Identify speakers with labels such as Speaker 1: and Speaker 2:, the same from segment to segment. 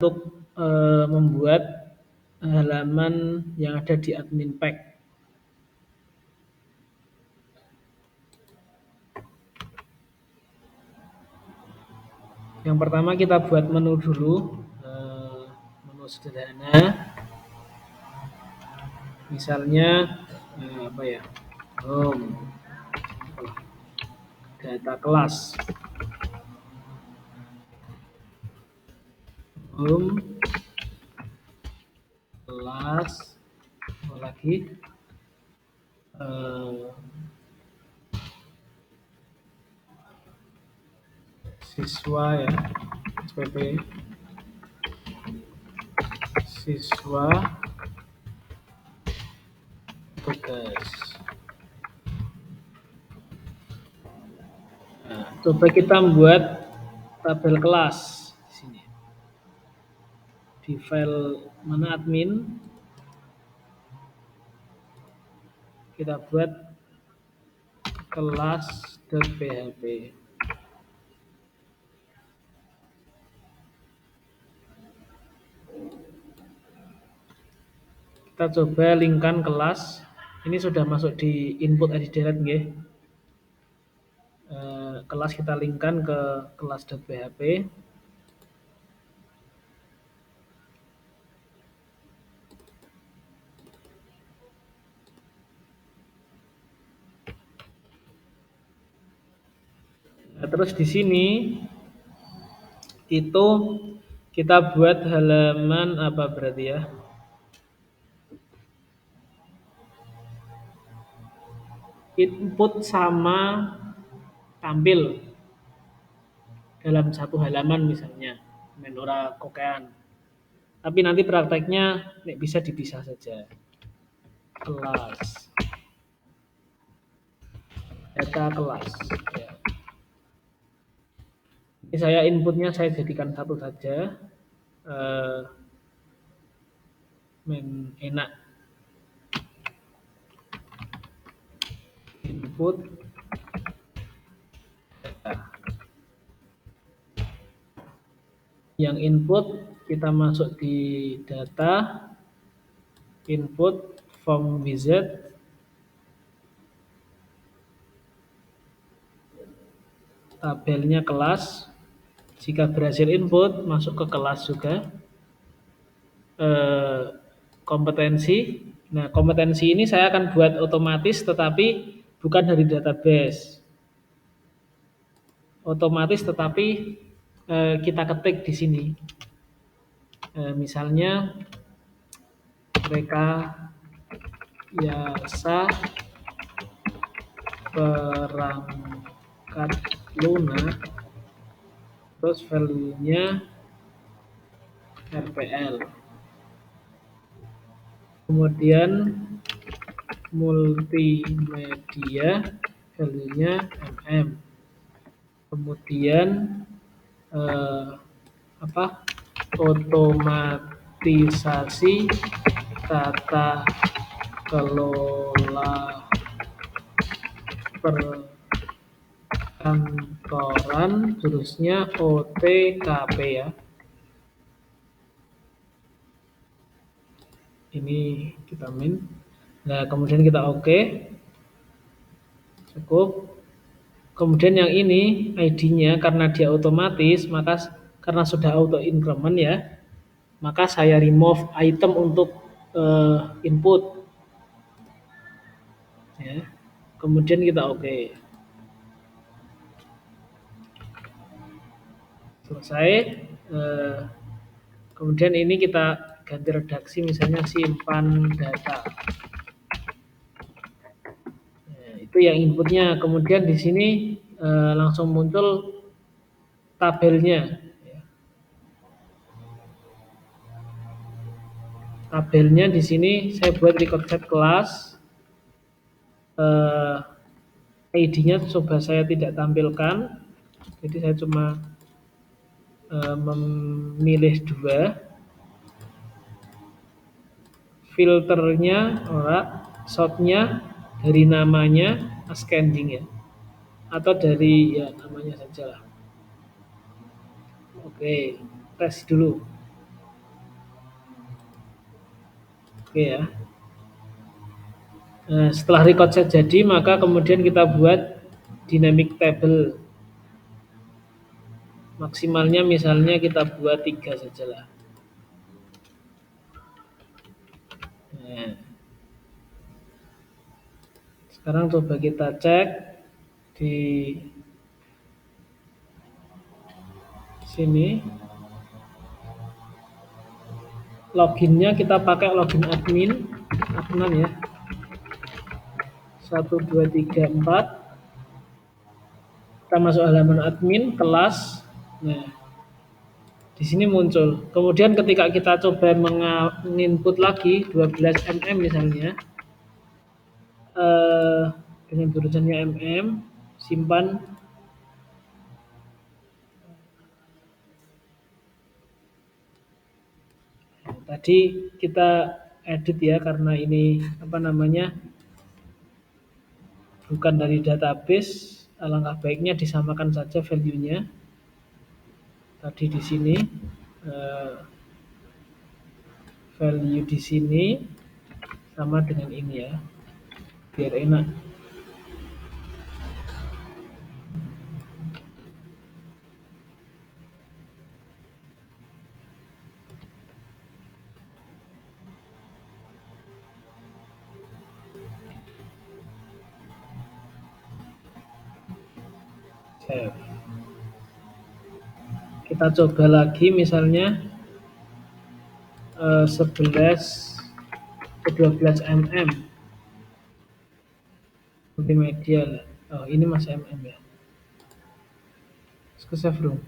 Speaker 1: untuk membuat halaman yang ada di admin pack. Yang pertama kita buat menu dulu, menu sederhana. Misalnya apa ya? Home, data kelas, home, kelas, apa lagi? Siswa ya, SPP, siswa, tugas. Nah, coba kita membuat tabel kelas di sini. Di file mana admin, kita buat kelas.php. Kita coba linkkan kelas. Ini sudah masuk di input edit nggih. Kelas kita linkkan ke kelas.php. Nah, terus di sini itu kita buat halaman apa berarti ya? Input sama tampil dalam satu halaman misalnya, menora kokean. Tapi nanti prakteknya bisa dipisah saja. Kelas, data kelas. Ya. Ini saya inputnya saya jadikan satu saja. Enak. Input data. Yang input kita masuk di data, input form wizard, tabelnya kelas. Jika berhasil input masuk ke kelas juga. Kompetensi. Nah, kompetensi ini saya akan buat otomatis tetapi bukan dari database. Otomatis tetapi kita ketik di sini. Misalnya rekayasa perangkat lunak, terus value-nya RPL. Kemudian multimedia value-nya MM. Kemudian otomatisasi tata kelola perkantoran, jurusnya OTKP ya. Ini kita min. Nah, kemudian kita oke. Cukup. Kemudian yang ini ID-nya karena dia otomatis, maka karena sudah auto increment ya, maka saya remove item untuk input. Ya. Kemudian kita oke. Selesai. Kemudian ini kita ganti redaksi, misalnya simpan data. Itu yang inputnya. Kemudian di sini langsung muncul tabelnya. Tabelnya di sini saya buat record set kelas. ID-nya coba saya tidak tampilkan. Jadi saya cuma memilih 2. Filternya sortnya dari namanya ascending ya, atau dari ya namanya saja lah. Oke, tes dulu. Oke ya. Nah, setelah record set jadi, maka kemudian kita buat dynamic table. Maksimalnya misalnya kita buat 3 sajalah. Nah, sekarang coba kita cek di sini. Loginnya kita pakai login admin ya. 1, 2, 3, 4. Kita masuk halaman admin, kelas. Nah, di sini muncul. Kemudian ketika kita coba menginput lagi 12 mm misalnya, eh, dengan tulisannya mm, simpan. Nah, tadi kita edit ya karena ini apa namanya bukan dari database. Alangkah baiknya disamakan saja value-nya. Tadi di sini eh, value di sini sama dengan ini ya, biar enak. Save. Kita coba lagi misalnya 11 ke 12 mm multimedia lah. Oh, ini masih mm ya. Terus ke save room.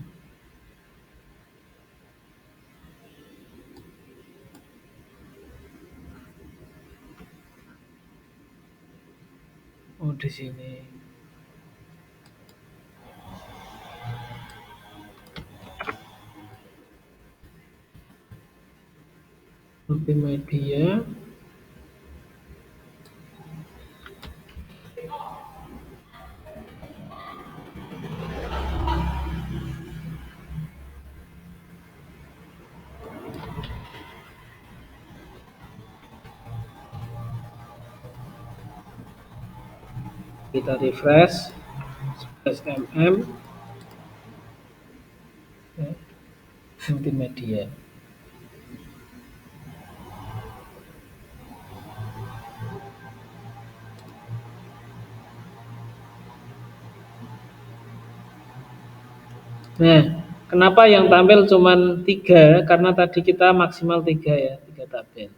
Speaker 1: Oh, di sini. Multimedia. Kita refresh 11 mm ya, multimedia. Nah, kenapa yang tampil cuma 3? Karena tadi kita maksimal 3 ya, 3 tabel.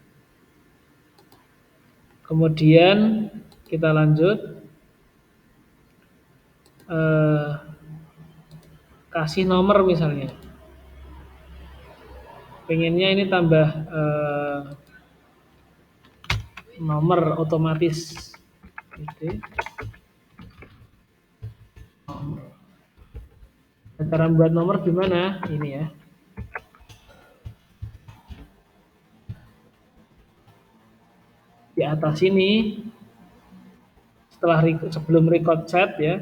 Speaker 1: Kemudian kita lanjut, kasih nomor misalnya. Pengennya ini tambah nomor otomatis. Gitu. Cara buat nomor gimana? Ini ya. Di atas ini, sebelum record set ya,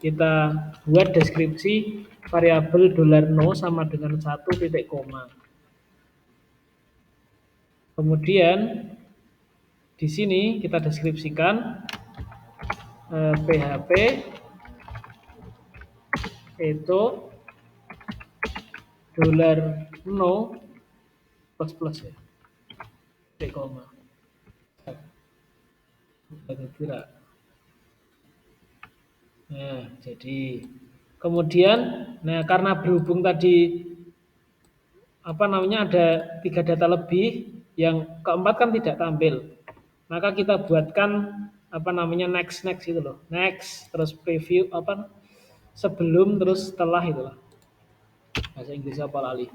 Speaker 1: kita buat deskripsi variabel $no sama dengan 1 titik koma. Kemudian di sini kita deskripsikan PHP itu $no plus ya, titik koma. Nah, jadi kemudian, nah karena berhubung tadi apa namanya ada 3 data lebih, yang keempat kan tidak tampil, maka kita buatkan apa namanya next itu loh, next terus preview apa sebelum terus setelah itu loh, bahasa Inggris apa lali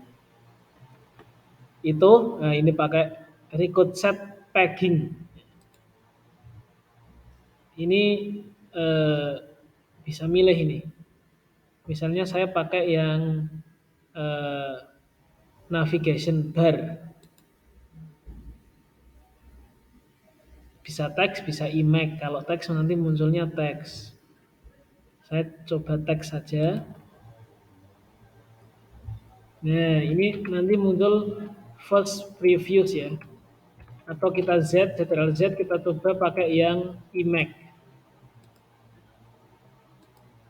Speaker 1: itu. Nah, ini pakai record set pagging. Ini eh, bisa milih ini. Misalnya saya pakai yang eh, navigation bar. Bisa teks, bisa image. Kalau teks nanti munculnya teks. Saya coba teks saja. Nah, ini nanti muncul first previews ya. Atau kita Z, Ctrl Z, kita coba pakai yang Emacs.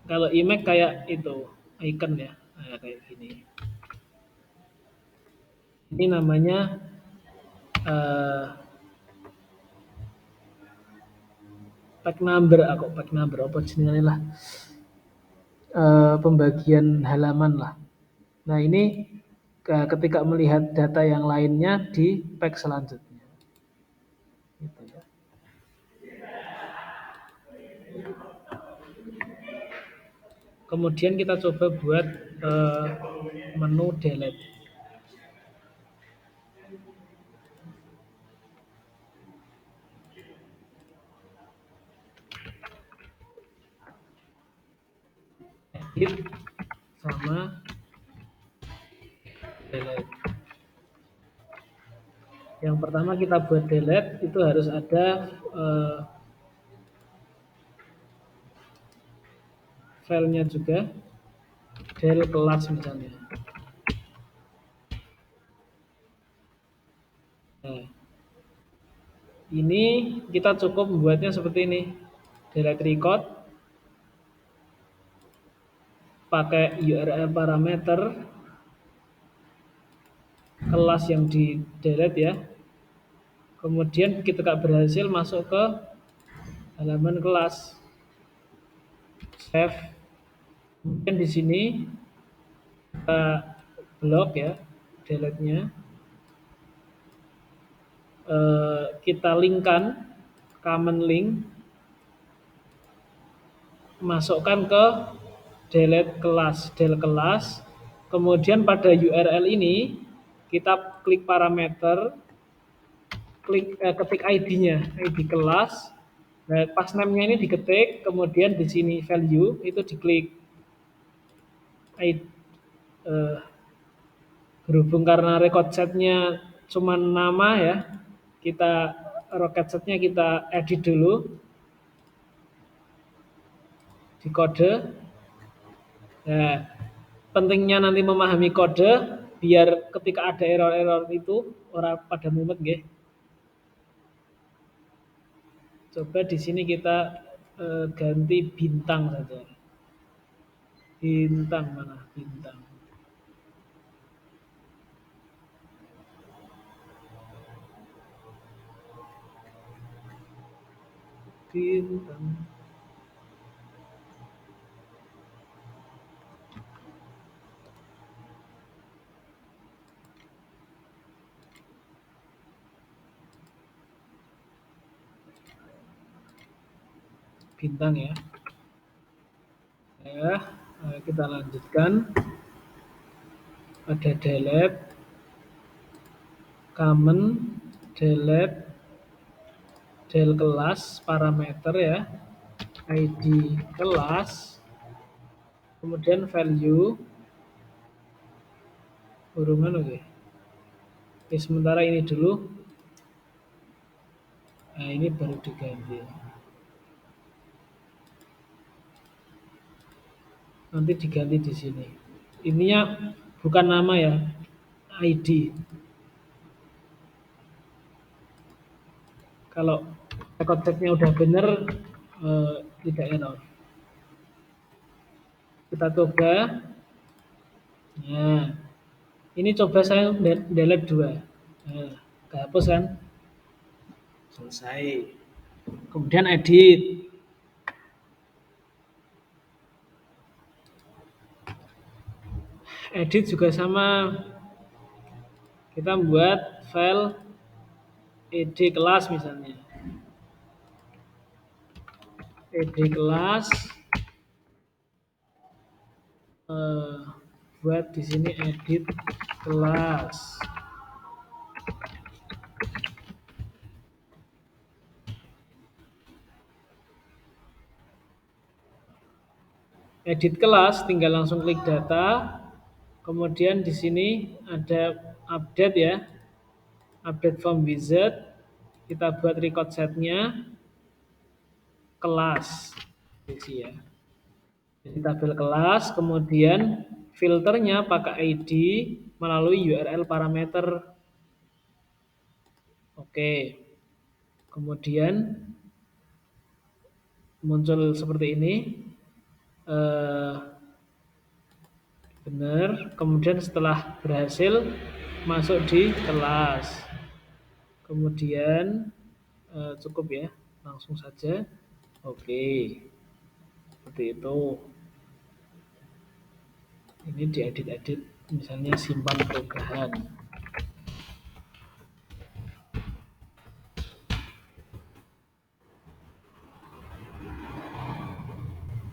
Speaker 1: Kalau Emacs kayak itu, icon ya, nah, kayak gini. Ini namanya uh, pack number, aku pack number apa jenenge lah, pembagian halaman lah. Nah ini ketika melihat data yang lainnya di pack selanjutnya. Gitu ya. Kemudian kita coba buat menu delete. Edit sama delete. Yang pertama kita buat delete itu harus ada filenya juga, del kelas misalnya. Nah, ini kita cukup membuatnya seperti ini. Delete record, pakai URL parameter kelas yang di delete ya. Kemudian ketika berhasil masuk ke halaman kelas, save. Kemudian di sini kita blok ya delete-nya. Kita linkkan command link, masukkan ke delete kelas, del kelas. Kemudian pada URL ini kita klik parameter, ketik ID-nya, ID kelas. Nah, pas name-nya ini diketik, kemudian di sini value itu diklik. Berhubung karena record set-nya cuma nama ya, kita record set-nya kita edit dulu di kode. Nah, pentingnya nanti memahami kode biar ketika ada error-error itu orang pada mumet nggih. Coba di sini kita ganti bintang saja. Bintang mana? Bintang. Bintang. Bintang ya. Ya, kita lanjutkan. Ada delete, command, delete, del kelas, parameter ya, ID kelas, kemudian value, hurungan oke. Oke, sementara ini dulu. Nah, ini baru diganti. Nanti diganti di sini. Ininya bukan nama ya, ID. Kalau record check-nya udah bener, tidak error. Kita coba. Nah, ini coba saya delete 2. Nah, kehapus kan? Selesai. Kemudian edit. Edit juga sama. Kita buat file ed kelas misalnya. Ed kelas. Buat di sini edit kelas. Edit kelas, tinggal langsung klik data. Kemudian di sini ada update ya, update form wizard. Kita buat record setnya kelas, ya. Jadi tabel kelas, kemudian filternya pakai ID melalui URL parameter. Oke, kemudian muncul seperti ini. Eh, Benar. Kemudian setelah berhasil masuk di kelas. Kemudian cukup ya, langsung saja. Oke, seperti itu. Ini diedit-edit, misalnya simpan perubahan.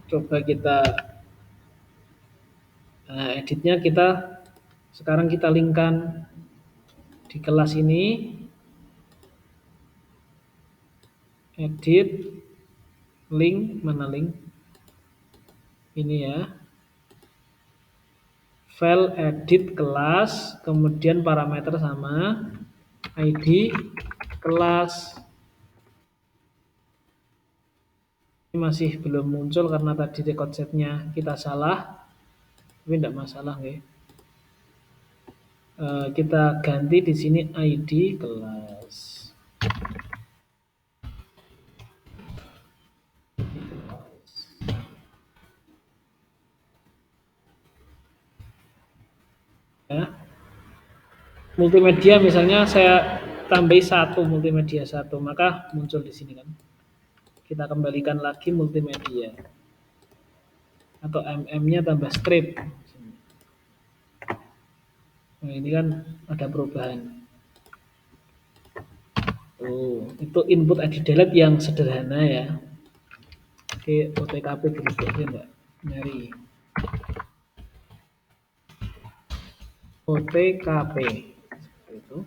Speaker 1: Coba kita editnya sekarang kita linkkan di kelas ini. Edit link, mana link? Ini ya. File edit kelas, kemudian parameter sama ID kelas. Ini masih belum muncul karena tadi record setnya kita salah, tapi tidak masalah ya. Kita ganti di sini ID kelas. Ya. Multimedia misalnya saya tambah multimedia 1, maka muncul di sini kan. Kita kembalikan lagi multimedia. Atau MM-nya tambah strip. Nah, ini kan ada perubahan. Itu input edit delete yang sederhana ya. Oke, OTKP berikutnya enggak? Nyari. OTKP. Seperti itu.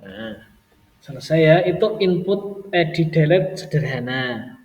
Speaker 1: Nah, selesai ya. Itu input edit delete sederhana.